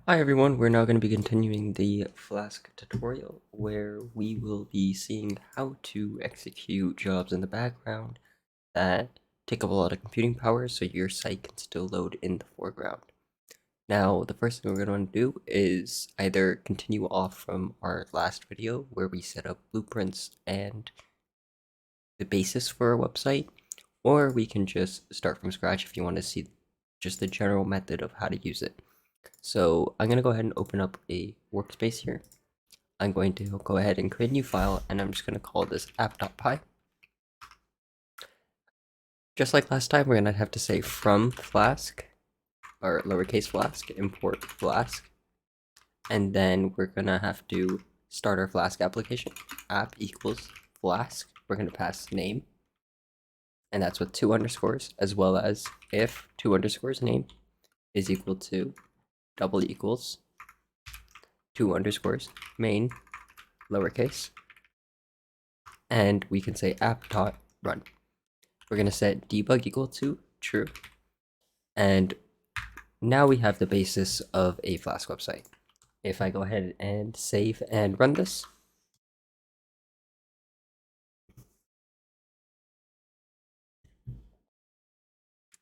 Hi everyone, we're now going to be continuing the Flask tutorial where we will be seeing how to execute jobs in the background that take up a lot of computing power so your site can still load in the foreground. Now, the first thing we're going to do is either continue off from our last video where we set up blueprints and the basis for our website, or we can just start from scratch if you want to see just the general method of how to use it. So I'm going to go ahead and open up a workspace here. I'm going to go ahead and create a new file, and I'm just going to call this app.py. Just like last time, we're going to have to say from Flask, or lowercase Flask, import Flask, and then we're going to have to start our Flask application. App equals Flask. We're going to pass name, and that's with 2 underscores, as well as if 2 underscores name is equal to double equals 2 underscores main lowercase, and we can say app.run. We're going to set debug equal to true, and now we have the basis of a Flask website. If I go ahead and save and run this,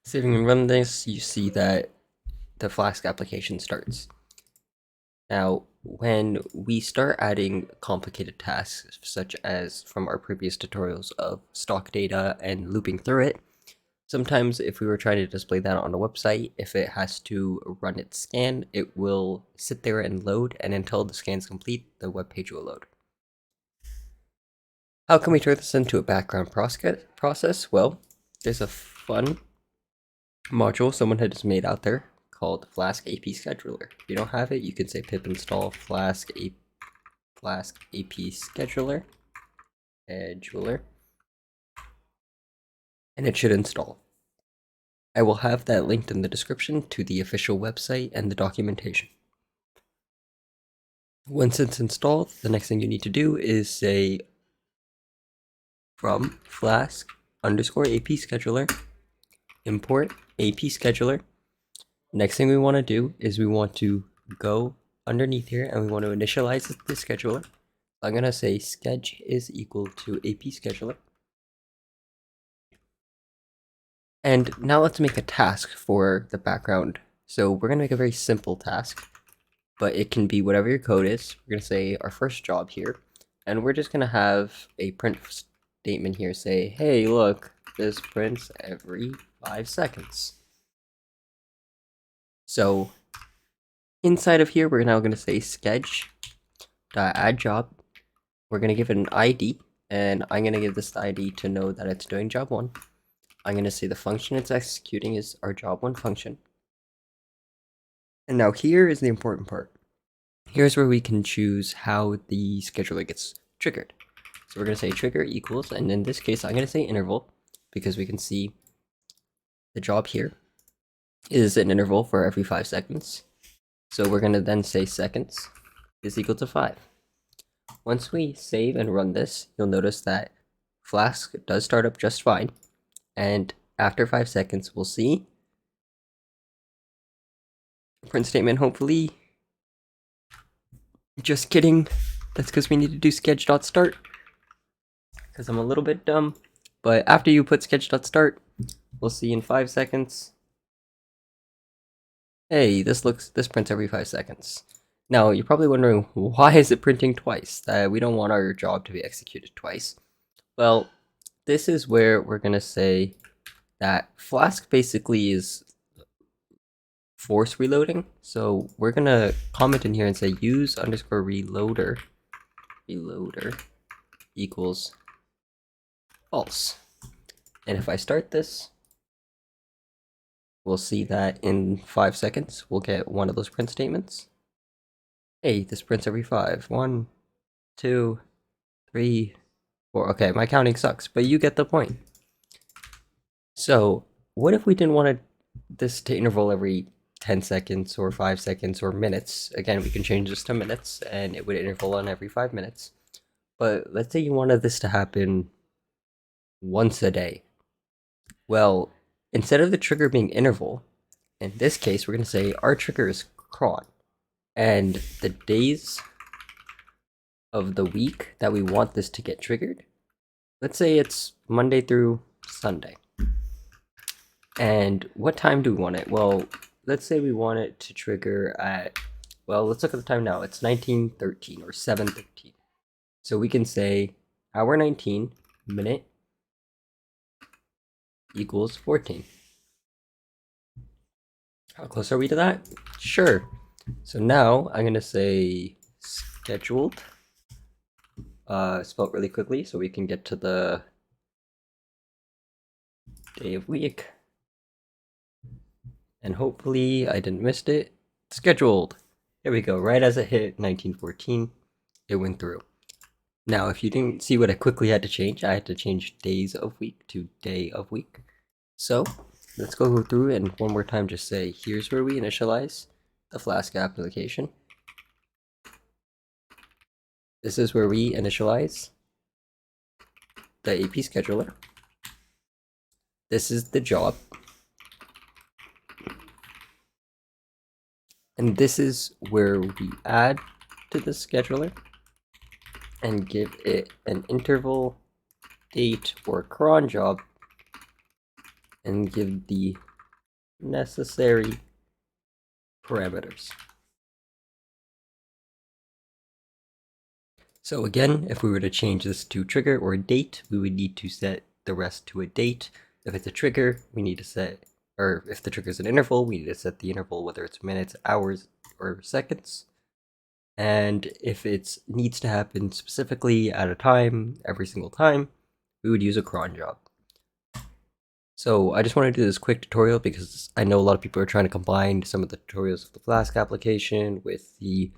saving and run this, you see that the Flask application starts. Now, when we start adding complicated tasks, such as from our previous tutorials of stock data and looping through it, sometimes if we were trying to display that on a website, if it has to run its scan, it will sit there and load, and until the scan's complete, the web page will load. How can we turn this into a background process? Well, there's a fun module someone has made out there called Flask-APScheduler. If you don't have it, you can say pip install Flask-APScheduler, and it should install. I will have that linked in the description to the official website and the documentation. Once it's installed, the next thing you need to do is say from Flask_APScheduler import APScheduler. Next thing we want to do is we want to go underneath here and we want to initialize the scheduler. I'm going to say sketch is equal to APScheduler. And now let's make a task for the background. So we're going to make a very simple task, but it can be whatever your code is. We're going to say our first job here, and we're just going to have a print statement here say, hey, look, this prints every 5 seconds. So inside of here, we're now going to say sketch.addJob. We're going to give it an ID, and I'm going to give this the ID to know that it's doing job 1. I'm going to say the function it's executing is our job 1 function. And now here is the important part. Here's where we can choose how the scheduler gets triggered. So we're going to say trigger equals, and in this case, I'm going to say interval, because we can see the job here is an interval for every 5 seconds. So we're going to then say seconds is equal to 5. Once we save and run this, you'll notice that Flask does start up just fine. And after 5 seconds, we'll see print statement, hopefully. Just kidding. That's because we need to do sketch.start. Because I'm a little bit dumb. But after you put sketch.start, we'll see in 5 seconds. Hey, this prints every 5 seconds. Now, you're probably wondering, why is it printing twice? We don't want our job to be executed twice. Well, this is where we're going to say that Flask basically is force reloading. So we're going to comment in here and say use underscore reloader equals false. And if I start this, we'll see that in 5 seconds, we'll get one of those print statements. Hey, this prints every 5. 1, 2, 3, 4. Okay, my counting sucks, but you get the point. So what if we didn't want this to interval every 10 seconds or 5 seconds or minutes? Again, we can change this to minutes and it would interval on every 5 minutes. But let's say you wanted this to happen once a day. Well, instead of the trigger being interval, in this case, we're going to say our trigger is cron. and the days of the week that we want this to get triggered. Let's say it's Monday through Sunday. And what time do we want it? Well, let's say we want it to trigger at, well, let's look at the time now. It's 1913 or 7:13. So we can say hour 19, minute equals 14. How close are we to that? Sure. So now I'm going to say scheduled, spelled really quickly so we can get to the day of week. And hopefully I didn't miss it. Scheduled. There we go. Right as it hit 1914, it went through. Now, if you didn't see what I quickly had to change, I had to change days of week to day of week. So let's go through and one more time just say, here's where we initialize the Flask application. This is where we initialize the AP scheduler. This is the job. And this is where we add to the scheduler and give it an interval, date, or cron job, and give the necessary parameters. So again, if we were to change this to trigger or date, we would need to set the rest to a date. If it's a trigger, we need to set, or if the trigger is an interval, we need to set the interval, whether it's minutes, hours, or seconds. And if it needs to happen specifically at a time, every single time, we would use a cron job. So I just want to do this quick tutorial because I know a lot of people are trying to combine some of the tutorials of the Flask application with the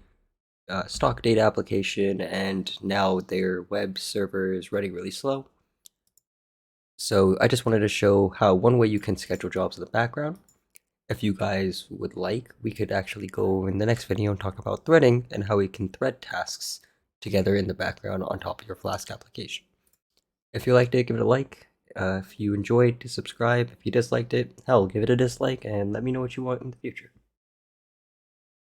stock data application, and now their web server is running really slow. So I just wanted to show how one way you can schedule jobs in the background. If you guys would like, we could actually go in the next video and talk about threading and how we can thread tasks together in the background on top of your Flask application. If you liked it, give it a like. If you enjoyed, subscribe. If you disliked it, hell, give it a dislike and let me know what you want in the future.